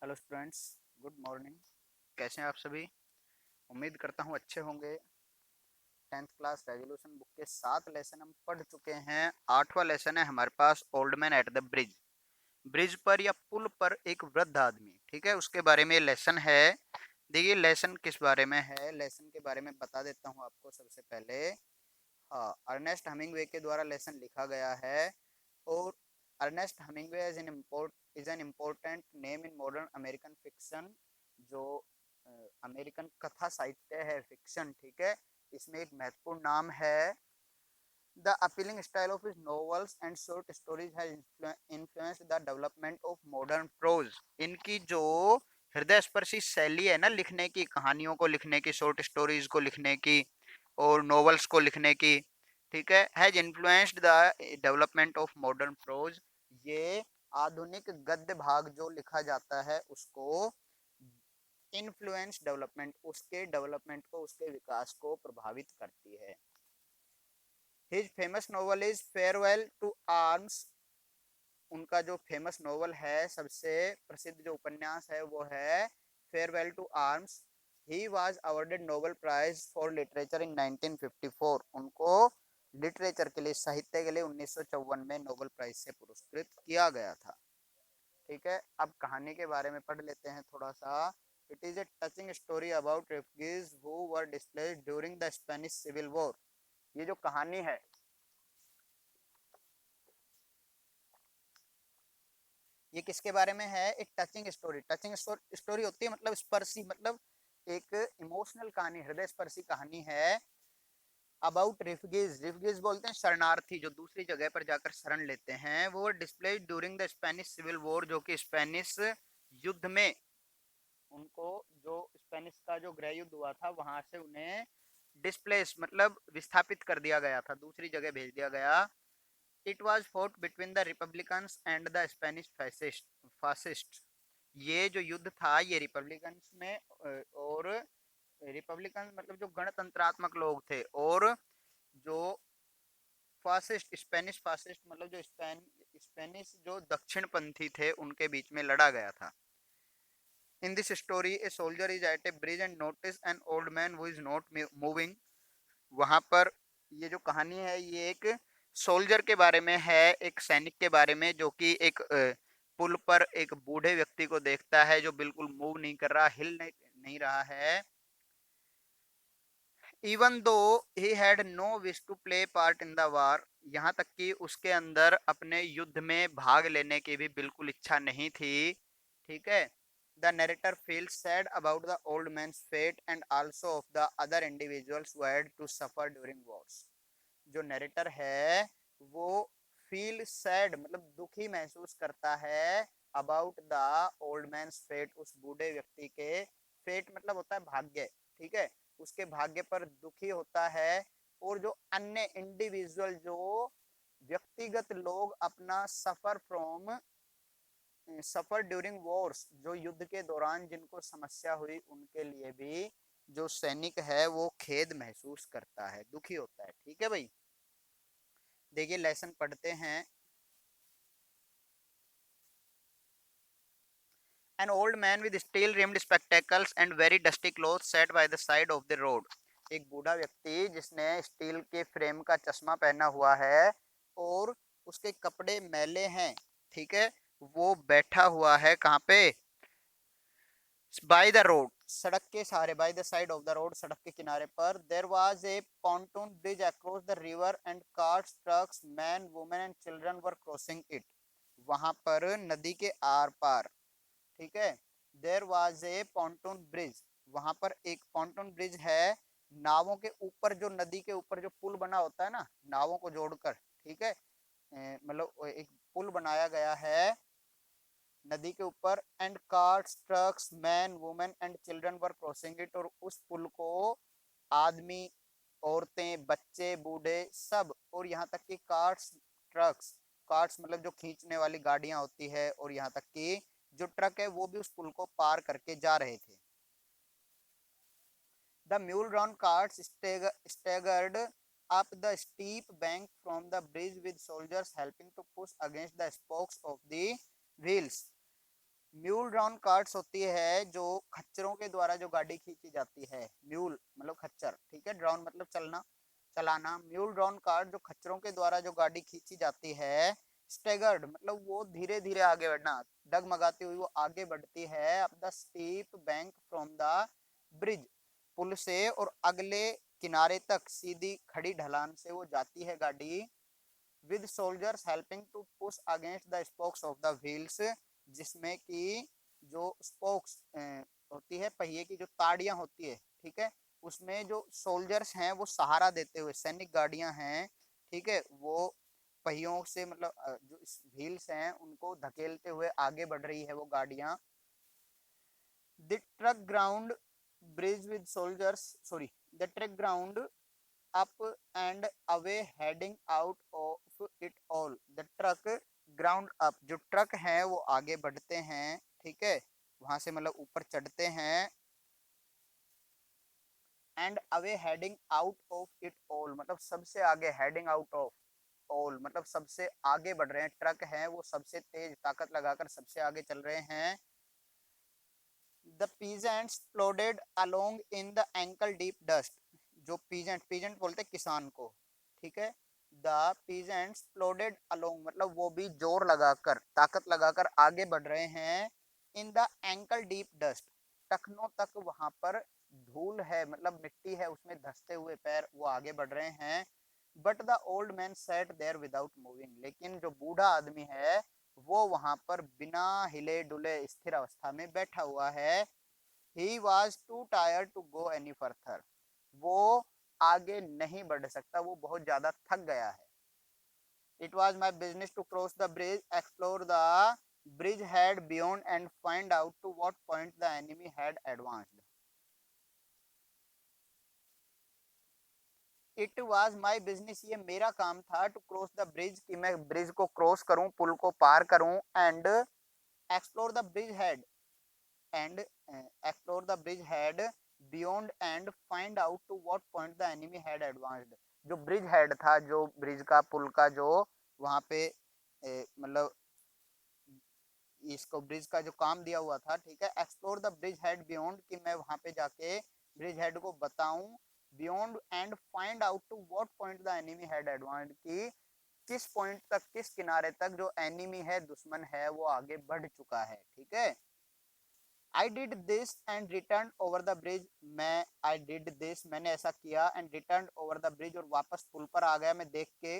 Hello students, good morning. कैसे हैं आप सभी? उम्मीद करता हूँ अच्छे होंगे। 10th क्लास रेजोल्यूशन बुक के 7 लेसन हम पढ़ चुके हैं। 8वां लेसन है हमारे पास, old man at the bridge. Bridge पर या पुल पर एक वृद्ध आदमी, ठीक है, उसके बारे में लेसन है। देखिए लेसन किस बारे में है, लेसन के बारे में बता देता हूँ आपको सबसे पहले। हाँ, अर्नेस्ट हमिंगवे के द्वारा लेसन लिखा गया है। और Ernest Hemingway is an important name in modern American fiction. जो अमेरिकन कथा साहित्य है, फिक्शन, ठीक है, इसमें एक महत्वपूर्ण नाम है। The appealing style of his novels and short stories has influenced the development of modern prose. इनकी जो हृदय स्पर्शी शैली है ना, लिखने की, कहानियों को लिखने की, शॉर्ट स्टोरीज को लिखने की और नॉवेल्स को लिखने की, ठीक है, has influenced the development of modern prose. ये आधुनिक गद्य भाग जो लिखा जाता है उसको इन्फ्लुएंस डेवलपमेंट, उसके डेवलपमेंट को, उसके विकास को प्रभावित करती है। His famous novel is Farewell to Arms. उनका जो फेमस नॉवल है, सबसे प्रसिद्ध जो उपन्यास है वो है Farewell to Arms. He was awarded Nobel Prize for literature in 1954। उनको लिटरेचर के लिए, साहित्य के लिए 1954 में नोबेल प्राइज से पुरस्कृत किया गया था। ठीक है, अब कहानी के बारे में पढ़ लेते हैं थोड़ा सा। It is a touching story about refugees who were displaced during the Spanish civil war. ये जो कहानी है, ये किसके बारे में है? एक टचिंग स्टोरी। टचिंग स्टोरी होती है मतलब स्पर्शी, मतलब एक इमोशनल कहानी, हृदय स्पर्शी कहानी है। अबाउट रिफ्यूजीज, रिफ्यूजीज बोलते हैं शरणार्थी, जो दूसरी जगह पर जाकर शरण लेते हैं। वो displaced during the Spanish civil war, जो कि स्पेनिश युद्ध में उनको, जो स्पेनिश का जो गृह युद्ध हुआ था वहां से उन्हें डिस्प्लेस मतलब विस्थापित कर दिया गया था, दूसरी जगह भेज दिया गया। It was fought between the Republicans and the Spanish fascist. ये जो युद्ध था ये रिपब्लिकन्स में और रिपब्लिकन मतलब जो गणतंत्रात्मक लोग थे, और जो फासिस्ट, स्पेनिश फासिस्ट मतलब जो स्पेनिश जो दक्षिण पंथी थे उनके बीच में लड़ा गया था। In this story a soldier is at a bridge and notice an old man who is not moving. वहां पर ये जो कहानी है ये एक सोल्जर के बारे में है, एक सैनिक के बारे में, जो कि एक पुल पर एक बूढ़े व्यक्ति को देखता है जो बिल्कुल मूव नहीं कर रहा, नहीं रहा है। Even though he had no wish to play part in the war. यहाँ तक कि उसके अंदर अपने युद्ध में भाग लेने की भी बिल्कुल इच्छा नहीं थी। ठीक है, the narrator feels sad about the old man's fate and also of the other individuals who had to suffer during wars. जो नरेटर है वो फील सैड मतलब दुखी महसूस करता है about the old man's fate, उस बूढ़े व्यक्ति के, फेट मतलब होता है भाग्य, ठीक है, उसके भाग्य पर दुखी होता है। और जो अन्य इंडिविजुअल, जो व्यक्तिगत लोग अपना सफर ड्यूरिंग वॉर्स, जो युद्ध के दौरान जिनको समस्या हुई, उनके लिए भी जो सैनिक है वो खेद महसूस करता है, दुखी होता है। ठीक है भाई, देखिए लेसन पढ़ते हैं। An old man with steel rimmed spectacles and very dusty clothes sat by the side of the road. एक बूढ़ा व्यक्ति जिसने स्टील के फ्रेम का चश्मा पहना हुआ है और उसके कपड़े मैले हैं, ठीक है, वो बैठा हुआ है कहाँ पे? बाय द रोड, सड़क के सहारे, by the side of the road, सड़क के किनारे पर। There was a pontoon bridge across the river and cars, trucks, man, women and children were crossing it. वहां पर नदी के आर पार, ठीक है, there was a pontoon bridge, वहां पर एक पॉन्टून ब्रिज है। नावों के ऊपर, जो नदी के ऊपर जो पुल बना होता है ना, नावों को जोड़कर, ठीक है, मतलब एक पुल बनाया गया है नदी के ऊपर। And cars, trucks, man, women and children were crossing it. और उस पुल को आदमी, औरतें, बच्चे, बूढ़े सब, और यहाँ तक कि कार्स, ट्रक्स, कार्ट्स मतलब जो खींचने वाली गाड़ियां होती है, और यहाँ तक कि जो ट्रक है वो भी उस पुल को पार करके जा रहे थे। The mule drawn carts staggered up the steep bank from the bridge with soldiers helping to push against the spokes of the wheels। Mule drawn carts होती है जो खच्चरों के द्वारा जो गाड़ी खींची जाती है। म्यूल मतलब खच्चर, ठीक है, ड्रॉन मतलब चलना, चलाना। म्यूल ड्रॉन कार्ट जो खच्चरों के द्वारा जो गाड़ी खींची जाती है। स्टेगर्ड मतलब वो धीरे धीरे आगे बढ़ना, डगमगाती हुई वो आगे बढ़ती है। Up the steep bank from the bridge, पुल से और अगले किनारे तक सीधी खड़ी ढलान से वो जाती है गाड़ी। With soldiers helping to push against the spokes of the wheels, जिसमें कि जो स्पोक्स होती है, पहिए की जो ताड़ियां होती है, ठीक है, उसमें जो सोल्जर्स हैं वो सहारा देते हुए, सैनिक गाड़ियां हैं, ठीक है, वो पहियों से मतलब जो व्हील्स हैं उनको धकेलते हुए आगे बढ़ रही है वो गाड़ियां। The truck ground bridge with soldiers, sorry, the truck ground up and away heading out of it all, the truck ground up, जो ट्रक है वो आगे बढ़ते हैं, ठीक है, वहां से मतलब ऊपर चढ़ते हैं। And away heading out of it all मतलब सबसे आगे, हेडिंग आउट ऑफ ऑल मतलब सबसे आगे बढ़ रहे हैं, ट्रक है वो सबसे तेज ताकत लगाकर सबसे आगे चल रहे हैं। The peasants प्लोडेड along in the ankle deep dust, जो पीजेंट, पीजेंट बोलते किसान को, ठीक है, द पीजेंट्स प्लोडेड अलोंग मतलब वो भी जोर लगाकर ताकत लगाकर आगे बढ़ रहे हैं। In the ankle deep dust, टखनों तक वहां पर धूल है मतलब मिट्टी है, उसमें धंसते हुए पैर वो आगे बढ़ रहे हैं। But the old man sat there without moving, लेकिन जो बूढ़ा आदमी है वो वहां पर बिना हिले डुले स्थिर अवस्था में बैठा हुआ है। He was too tired to go any further, वो आगे नहीं बढ़ सकता, वो बहुत ज्यादा थक गया है। It was my business to cross the bridge, explore the bridge head beyond and find out to what point the enemy had advanced. It was my business, ये मेरा काम था, to cross the bridge कि मैं bridge को cross करूं, पुल को पार करूं, and explore the bridge head and explore the bridge head beyond and find out to what point the enemy had advanced, जो ब्रिज हेड था, जो ब्रिज का पुल का जो वहां पे मतलब इसको ब्रिज का जो काम दिया हुआ था, ठीक है, explore the bridge head beyond कि मैं वहां पे जाके ब्रिज हेड को बताऊं, beyond and find out to what point the enemy had advanced कि किस पॉइंट तक, किस किनारे तक जो एनिमी है, दुश्मन है, वो आगे बढ़ चुका है, ठीक है। I did this and return over the bridge, मैं आई डिड दिस मैंने ऐसा किया, and return over the bridge और वापस पुल पर आ गया मैं देख के।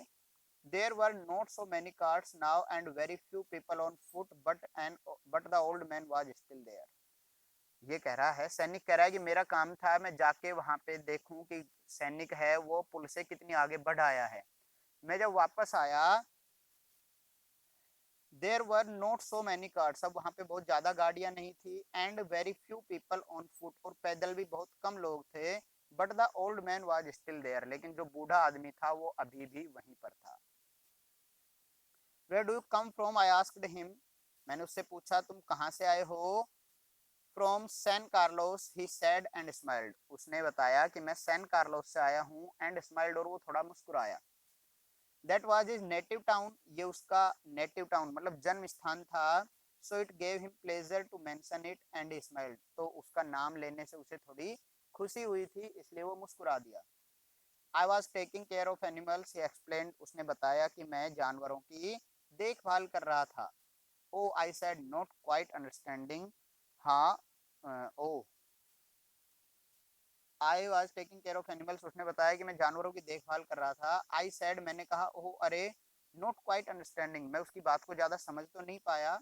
There were not so many cars now and very few people on foot but the old man was still there. ये कह रहा है, सैनिक कह रहा है कि मेरा काम था मैं जाके वहां पे देखूं कि सैनिक है वो पुल से कितनी आगे बढ़ आया है। मैं जब वापस आया, there were not so many cars, अब वहां पे बहुत ज्यादा गाड़ियां नहीं थी, and very few people on foot और पैदल भी बहुत कम लोग थे। But the old man was still there, लेकिन जो बूढ़ा आदमी था वो अभी भी वहीं पर था। Where do you come from, I asked him, मैंने उससे पूछा तुम कहाँ से आए हो। From San Carlos, he said and smiled, उसने बताया कि मैं सैन कार्लोस से आया हूँ, एंड स्माइल्ड और वो थोड़ा मुस्कुराया। That was his native town, ये उसका नेटिव टाउन मतलब जन्म स्थान था। So it gave him pleasure to mention it and he smiled, तो उसका नाम लेने से उसे थोड़ी खुशी हुई थी, इसलिए वो मुस्कुरा दिया। आई was taking care of animals, he explained, उसने बताया कि मैं जानवरों की देखभाल कर रहा था। Oh I said not quite understanding, हाँ, oh I was taking care of animals, उसने बताया कि मैं जानवरों की देखभाल कर रहा था। आई सैड, मैंने कहा, ओह अरे, नॉट क्वाइट अंडरस्टैंडिंग, मैं उसकी बात को ज्यादा समझ तो नहीं पाया।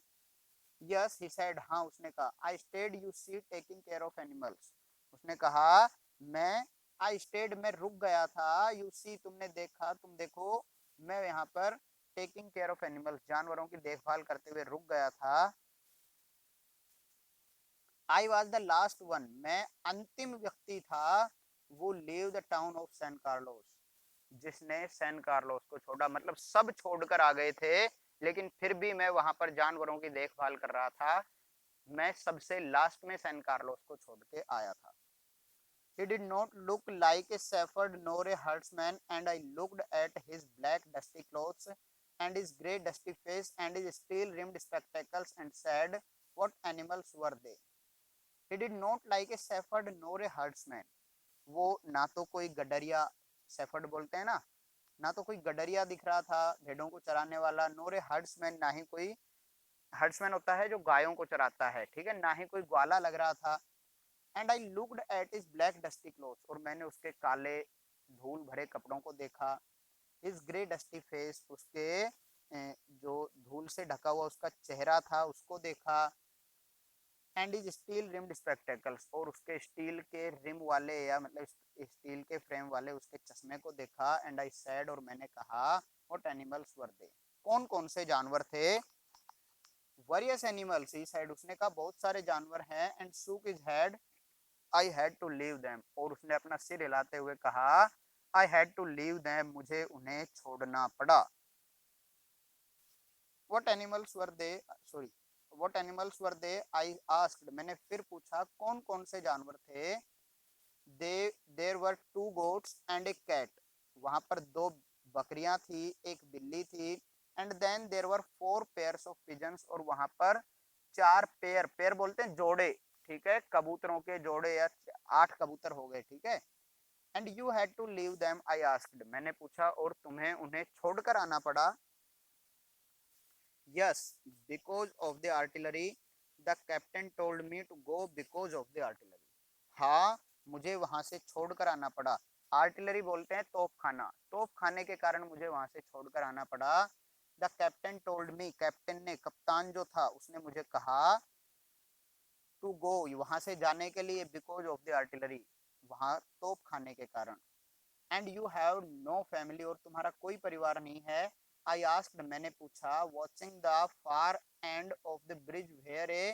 यस ही सैड, हाँ उसने कहा। I stayed you see taking care of animals, उसने कहा मैं, आई स्टेड मैं रुक गया था, यू सी तुमने देखा, तुम देखो, मैं यहाँ पर टेकिंग केयर ऑफ एनिमल्स जानवरों की देखभाल करते हुए रुक गया था। I was the last one, मैं अंतिम व्यक्ति था, वो leave the town of San Carlos, जिसने सैन कार्लोस को छोड़ा, मतलब सब छोड़कर आ गए थे, लेकिन फिर भी मैं वहां पर जानवरों की देखभाल कर रहा था, मैं सबसे लास्ट में सैन कार्लोस को छोड़ के आया था। He did not look like a shepherd nor a herdsman, and I looked at his black dusty clothes and his grey dusty face and his steel rimmed spectacles and said, What animals were they? He did not like a shepherd nor a herdsman. वो ना तो कोई गडरिया, shepherd बोलते हैं ना तो कोई गडरिया दिख रहा था भेड़ों को चराने वाला, नोर ए हर्ड्समैन, ना ही कोई हर्ड्समैन होता है जो गायों को चराता है, ठीक है, ना ही कोई ग्वाला लग रहा था। And I looked at his black dusty clothes, और मैंने उसके काले धूल भरे कपड़ों को देखा। हिज ग्रे डस्टी फेस, उसके जो धूल से ढका हुआ उसका चेहरा था उसको देखा। And is steel rimmed spectacles, और उसके स्टील के रिम वाले या मतलब स्टील के फ्रेम वाले उसके चश्मे को देखा। एंड आई सेड, और मैंने कहा, व्हाट एनिमल्स वर दे, कौन कौन से जानवर थे? वेरियस एनिमल्स, ही सेड, उसने कहा बहुत सारे जानवर हैं। And shook his head, I had to leave them, और उसने अपना सिर हिलाते हुए कहा, I had to leave them, मुझे उन्हें छोड़ना पड़ा। What animals were they, sorry, what animals were they, I asked, मैंने फिर पूछा कौन कौन से जानवर थे? They there were two goats and a cat, वहां पर दो बकरियां थी, एक बिल्ली थी। And then there were four pairs of pigeons, और वहां पर चार पेयर, पेयर बोलते हैं जोड़े, ठीक है, कबूतरों के जोड़े, या 8 कबूतर हो गए, ठीक है। And you had to leave them, I asked, मैंने पूछा और तुम्हें उन्हें छोड़कर आना पड़ा? Yes, because of the artillery, the captain told me to go because of the artillery. हाँ, मुझे वहां से छोड़कर आना पड़ा। आर्टिलरी बोलते हैं तोप खाना, तोप खाने के कारण मुझे वहां से छोड़कर आना पड़ा। The captain told me, captain ने, कप्तान जो था उसने मुझे कहा, टू गो, वहां से जाने के लिए, बिकॉज ऑफ द आर्टिलरी, वहां तोप खाने के कारण। And you have no family, और तुम्हारा कोई परिवार नहीं है। आई आस्क्ड, मैंने पूछा, watching the far end of the bridge where a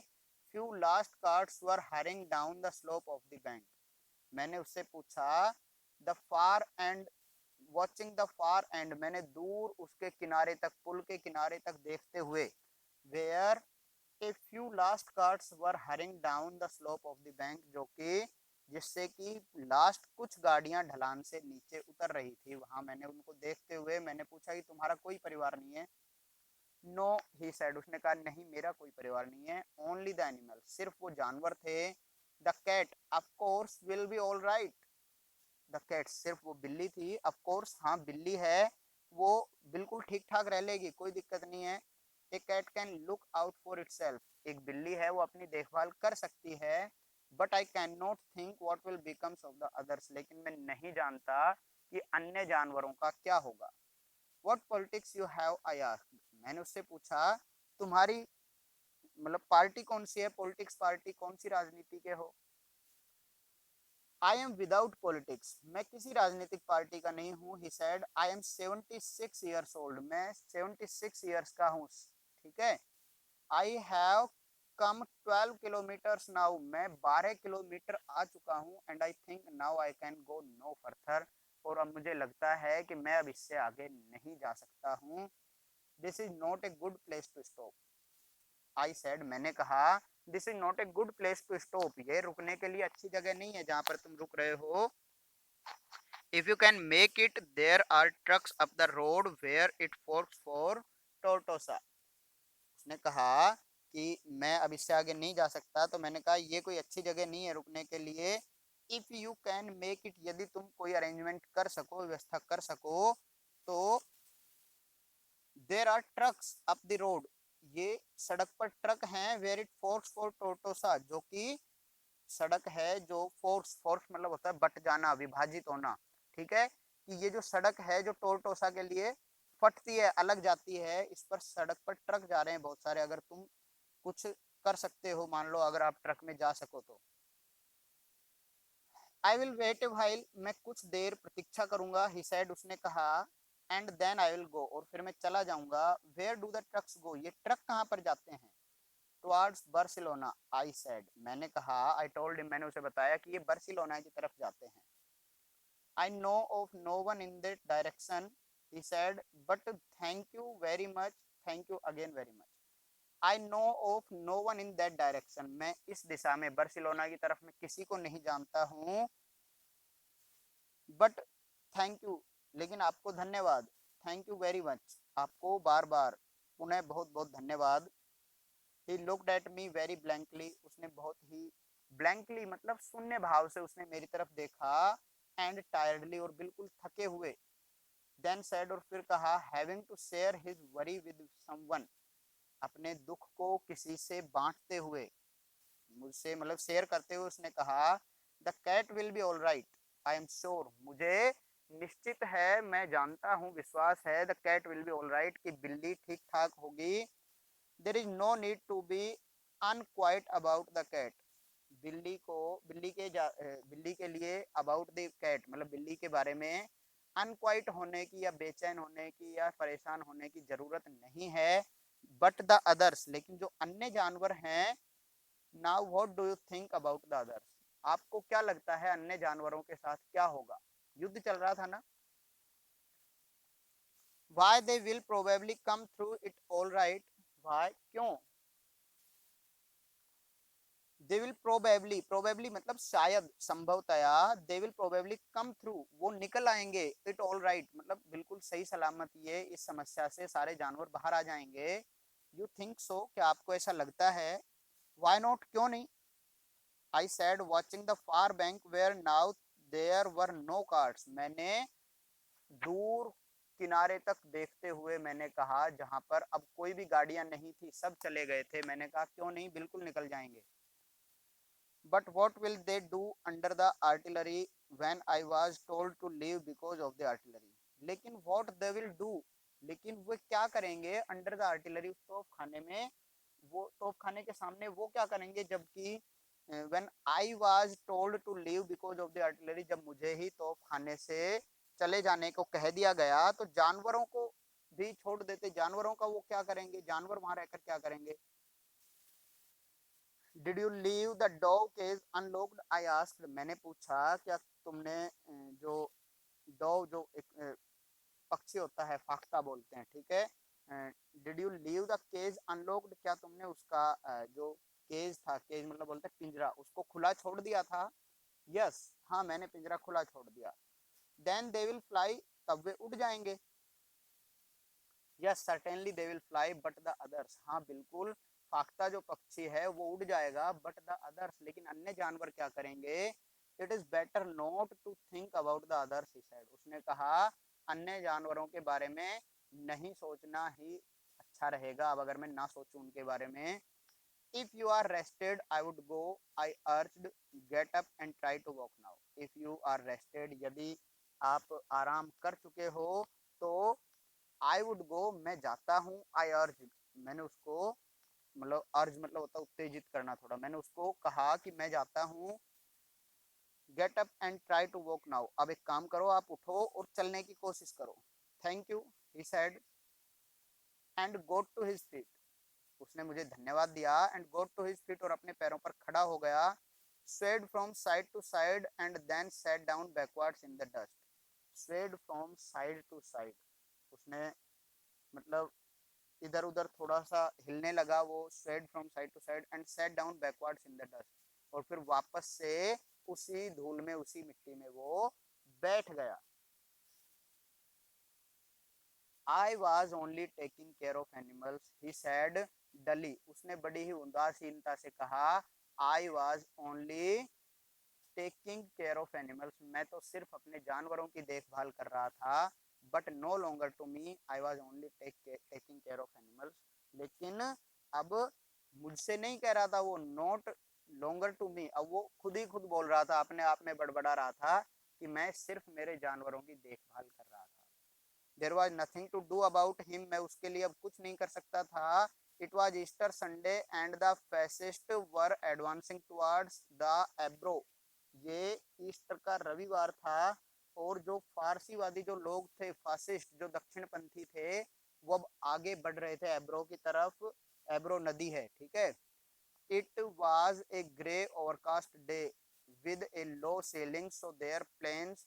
few last carts were hurrying down the slope of the bank, मैंने उससे पूछा, the far end, watching the far end, मैंने दूर उसके किनारे तक, पुल के किनारे तक देखते हुए, where a few last carts were hurrying down the slope of the bank, जो कि जिससे कि लास्ट कुछ गाड़ियां ढलान से नीचे उतर रही थी, वहां मैंने उनको देखते हुए मैंने पूछा कि तुम्हारा कोई परिवार नहीं है? नो, ही सेड, उसने कहा नहीं, मेरा कोई परिवार नहीं है। ओनली द एनिमल, सिर्फ वो जानवर थे। The cat of course will be all right, the cat, सिर्फ वो बिल्ली थी, ऑफ कोर्स, हाँ बिल्ली है, वो बिल्कुल ठीक ठाक रह लेगी, कोई दिक्कत नहीं है। A cat can look out for itself, एक बिल्ली है वो अपनी देखभाल कर सकती है। But I can not think what will becomes of the others, लेकिन मैं नहीं जानता कि अन्य जानवरों का क्या होगा। What politics you have, I asked, मैंने उससे पूछा तुम्हारी मतलब पार्टी कौन सी है, पॉलिटिक्स पार्टी कौन सी राजनीति के हो? आई एम विदाउट पॉलिटिक्स, मैं किसी राजनीतिक पार्टी का नहीं हूँ। He said, I am 76 years old, मैं 76 ईयर्स का हूँ, ठीक है। I have come 12 kilometres now, मैं 12 किलोमीटर आ चुका हूँ। And I think now I can go no further, और अब मुझे लगता है कि मैं अब इससे आगे नहीं जा सकता हूँ। This is not a good place to stop, I said, मैंने कहा, this is not a good place to stop, ये रुकने के लिए अच्छी जगह नहीं है जहाँ पर तुम रुक रहे हो। If you can make it, there are trucks up the road where it forks for Tortosa, उसने कहा कि मैं अब इससे आगे नहीं जा सकता, तो मैंने कहा ये कोई अच्छी जगह नहीं है रुकने के लिए। If you can make it, यदि तुम कोई अरेंजमेंट कर सको, व्यवस्था कर सको, तो there are trucks up the road, ये सड़क पर ट्रक हैं, where it forks for Tortosa, जो कि सड़क है जो फोर्स, फोर्स मतलब होता है बट जाना, विभाजित होना, ठीक है, कि ये जो सड़क है जो टोरटोसा के लिए फटती है, अलग जाती है, इस पर सड़क पर ट्रक जा रहे हैं बहुत सारे, अगर तुम कुछ कर सकते हो, मान लो अगर आप ट्रक में जा सको तो। I will wait a while, मैं कुछ देर प्रतीक्षा करूंगा। ही सेड, उसने कहा। And then I will go, और फिर मैं चला जाऊंगा। Where do the trucks go, ये ट्रक कहाँ पर जाते हैं? टुवर्ड्स बार्सिलोना, आई सेड, मैंने कहा, आई टोल्ड हिम, मैंने उसे बताया कि ये बार्सिलोना की तरफ जाते हैं। I know of no one in that direction, he said, but thank you very much, thank you again very much. I know of no one in that direction, मैं इस दिशा में, बार्सिलोना की तरफ में किसी को नहीं जानता हूँ। बट थैंक यू, लेकिन आपको धन्यवाद। थैंक यू वेरी मच, आपको बार बार पुनः बहुत बहुत धन्यवाद। He looked at me very blankly. उसने बहुत ही blankly मतलब शून्य भाव से उसने मेरी तरफ देखा, and tiredly और बिल्कुल थके हुए. Then said और फिर कहा, having to share his worry with someone, अपने दुख को किसी से बांटते हुए, मुझसे मतलब शेयर करते हुए उसने कहा, the cat will be all right, I am sure, मुझे निश्चित है, मैं जानता हूँ, विश्वास है, the cat will be all right, कि बिल्ली ठीक ठाक होगी. There is no need to be unquiet about the cat, बिल्ली को बिल्ली के लिए अबाउट द कैट मतलब बिल्ली के बारे में अनक्वाइट होने की या बेचैन होने की या परेशान होने की जरूरत नहीं है. बट द अदर्स, लेकिन जो अन्य जानवर हैं, now what do you think about the others, आपको क्या लगता है अन्य जानवरों के साथ क्या होगा. युद्ध चल रहा था ना. Why they will probably come through it all right, why क्यों, दे विल प्रोबेबली मतलब शायद संभवतया, they will probably come through वो निकल आएंगे, इट ऑल राइट मतलब बिल्कुल सही सलामत, ये इस समस्या से सारे जानवर बाहर आ जाएंगे. यू थिंक सो, क्या आपको ऐसा लगता है. व्हाई नॉट क्यों नहीं. I said watching the far bank where now there were no cars, मैंने दूर किनारे तक देखते हुए मैंने कहा जहां पर अब कोई भी गाड़ियां नहीं थी, सब चले गए थे. मैंने कहा क्यों नहीं, बिल्कुल निकल जाएंगे. But what will they do under the artillery when I was told to leave because of the artillery, लेकिन what they will do, लेकिन वो क्या करेंगे अंडर द आर्टिलरी, उस तोप खाने में, वो तोप खाने के सामने वो क्या करेंगे, जबकि when I was told to leave because of the artillery, जब मुझे ही तोप खाने से चले जाने को कह दिया गया, तो जानवरों को भी छोड़ देते, जानवरों का वो क्या करेंगे, जानवर वहां रहकर क्या करेंगे. Did you leave the dog cage unlocked, I asked, मैंने पूछा क्या तुमने जो डॉग जो एक पक्षी होता है, फाख्ता बोलते हैं, ठीक है. Did you leave the cage unlocked, क्या तुमने उसका जो केज था, केज मतलब बोलते हैं पिंजरा, उसको खुला छोड़ दिया था. यस, हाँ मैंने पिंजरा खुला छोड़ दिया. देन दे विल फ्लाई, तब वे उड़ जाएंगे. Yes certainly they will fly but the others, हाँ बिल्कुल फाख्ता जो पक्षी है वो उड़ जाएगा, बट द अदर्स, लेकिन अन्य जानवर क्या करेंगे. It is better not to think about the others, he said, उसने कहा अन्य जानवरों के बारे में नहीं सोचना ही अच्छा रहेगा, अब अगर मैं ना सोचूं उनके बारे में. If you are rested I would go, I urged, get up and try to walk now, if you are rested, यदि आप आराम कर चुके हो, तो आई वुड गो, मैं जाता हूँ, आई अर्ज, मैंने उसको मतलब अर्ज मतलब होता है उत्तेजित करना थोड़ा, मैंने उसको कहा कि मैं जाता हूँ. Get up and try to walk now, अब एक काम करो, आप उठो और चलने की कोशिश करो. Thank you, he said and got to his feet, उसने मुझे धन्यवाद दिया, and got to his feet और अपने पैरों पर खड़ा हो गया. Swayed from side to side and then sat down backwards in the dust, swayed from side to side, उसने मतलब इधर उधर थोड़ा सा हिलने लगा, वो swayed from side to side and sat down backwards in the dust, और फिर वापस से उसी धूल में उसी मिट्टी में वो बैठ गया. आई was only taking care of animals, he said डली, उसने बड़ी ही उदासीनता से कहा, आई was only taking care of animals, मैं तो सिर्फ अपने जानवरों की देखभाल कर रहा था. But no longer to me, I was only taking care of animals, लेकिन अब मुझसे नहीं कह रहा था वो, नॉट लॉन्गर टू मी, अब वो खुद ही खुद बोल रहा था, अपने आप में बड़बड़ा रहा था कि मैं सिर्फ मेरे जानवरों की देखभाल कर रहा था. There was nothing to do about him, मैं उसके लिए अब कुछ नहीं कर सकता था. It was Easter Sunday and the fascists were advancing towards the Ebro, ये ईस्टर का रविवार था, और जो फारसीवादी जो लोग थे, फासिस्ट जो दक्षिणपंथी थे, वो अब आगे बढ़ रहे थे एब्रो की तरफ, एब्रो नदी है, ठीक है. It was a grey overcast day with a low ceiling, so their planes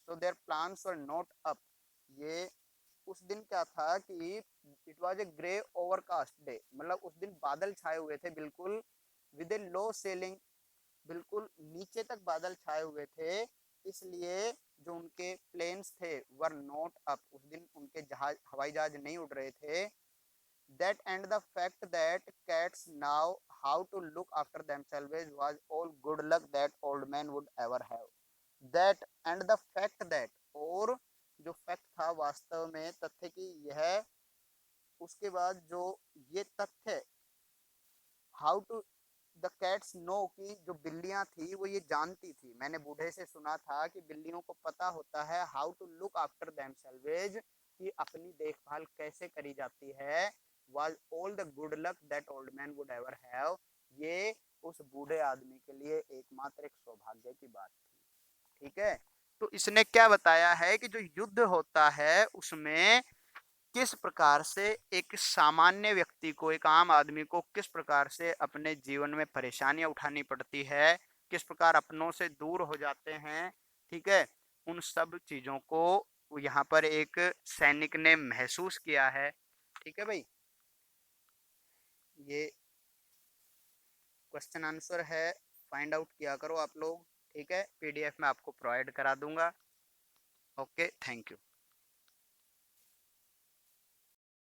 so their planes were not up, ये उस दिन क्या था कि it was a grey overcast day, मतलब उस दिन बादल छाए हुए थे बिल्कुल, विद ए लो सेलिंग, बिल्कुल नीचे तक बादल छाए हुए थे, इसलिए जो उनके प्लेन्स थे वर नॉट अप, उस दिन उनके जहाज हवाई जहाज नहीं उड़ रहे थे. That and the fact that cats now how to look after themselves was all good luck that old man would ever have. That and the fact that, और जो फैक्ट था वास्तव में तथ्य की यह, उसके बाद जो ये तथ्य, how to the cats know, कि जो बिल्लियां थी वो ये जानती थी, मैंने बूढ़े से सुना था कि बिल्लियों को पता होता है हाउ टू लुक आफ्टर देमसेल्वेज, कि अपनी देखभाल कैसे करी जाती है, was all the good luck that old man would ever have, ये उस बूढ़े आदमी के लिए एकमात्र एक सौभाग्य की बात थी। ठीक है, तो इसने क्या बताया है कि जो युद्ध होता है उसमें किस प्रकार से एक सामान्य व्यक्ति को, एक आम आदमी को किस प्रकार से अपने जीवन में परेशानियां उठानी पड़ती है, किस प्रकार अपनों से दूर हो जाते हैं। ठीक है, उन सब चीजों को यहाँ पर एक सैनिक ने महसूस किया है। ठीक है भाई, ये क्वेश्चन आंसर है, फाइंड आउट किया करो आप लोग। ठीक है, पीडीएफ में आपको प्रोवाइड करा दूंगा। Okay, thank you.